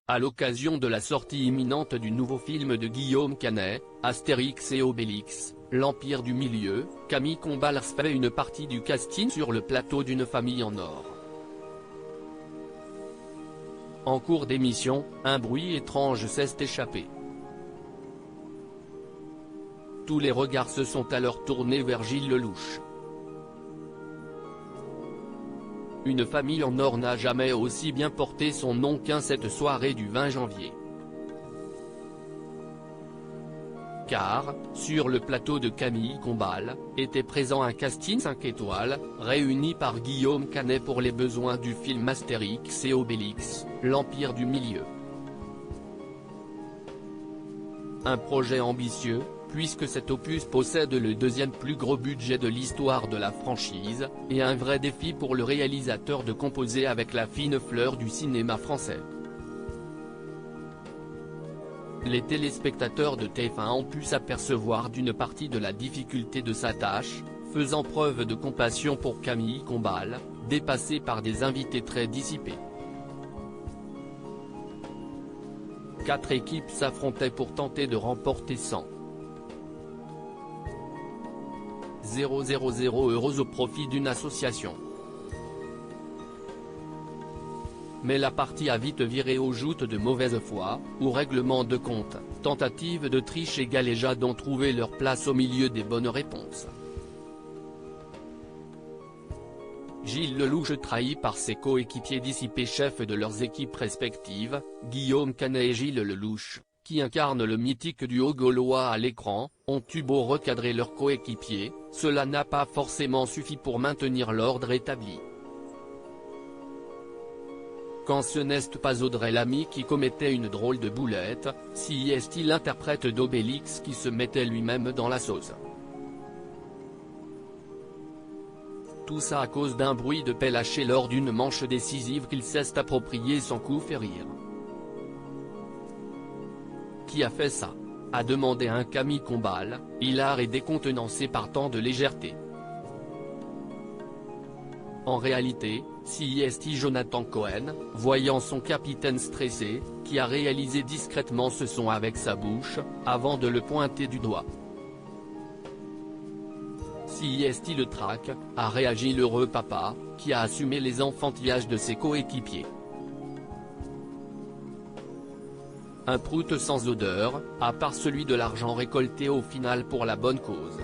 À l'occasion de la sortie imminente du nouveau film de Guillaume Canet, Astérix et Obélix, l'Empire du Milieu, Camille Combal fait une partie du casting sur le plateau d'Une famille en or. En cours d'émission, un bruit étrange s'est échappé. Tous les regards se sont alors tournés vers Gilles Lellouche. Une famille en or n'a jamais aussi bien porté son nom qu'un cette soirée du 20 janvier. Car, sur le plateau de Camille Combal, était présent un casting 5 étoiles, réuni par Guillaume Canet pour les besoins du film Astérix et Obélix, l'Empire du Milieu. Un projet ambitieux, puisque cet opus possède le deuxième plus gros budget de l'histoire de la franchise, et un vrai défi pour le réalisateur de composer avec la fine fleur du cinéma français. Les téléspectateurs de TF1 ont pu s'apercevoir d'une partie de la difficulté de sa tâche, faisant preuve de compassion pour Camille Combal, dépassée par des invités très dissipés. 4 équipes s'affrontaient pour tenter de remporter 100 000 € au profit d'une association. Mais la partie a vite viré aux joutes de mauvaise foi, ou règlement de compte, tentative de triche et galéjade ont trouvé leur place au milieu des bonnes réponses. Gilles Lellouche trahi par ses coéquipiers dissipés chefs de leurs équipes respectives, Guillaume Canet et Gilles Lellouche, qui incarnent le mythique duo gaulois à l'écran, ont eu beau recadrer leurs coéquipiers, cela n'a pas forcément suffi pour maintenir l'ordre établi. Quand ce n'est pas Audrey Lamy qui commettait une drôle de boulette, si est-il l'interprète d'Obélix qui se mettait lui-même dans la sauce. Tout ça à cause d'un bruit de paix lâché lors d'une manche décisive qu'il s'est approprié sans coup férir. Qui a fait ça ? A demandé un Camille Combal, hilar et décontenancé par tant de légèreté. En réalité, c'est Jonathan Cohen, voyant son capitaine stressé, qui a réalisé discrètement ce son avec sa bouche, avant de le pointer du doigt. C'est le trac, a réagi l'heureux papa, qui a assumé les enfantillages de ses coéquipiers. Un prout sans odeur, à part celui de l'argent récolté au final pour la bonne cause.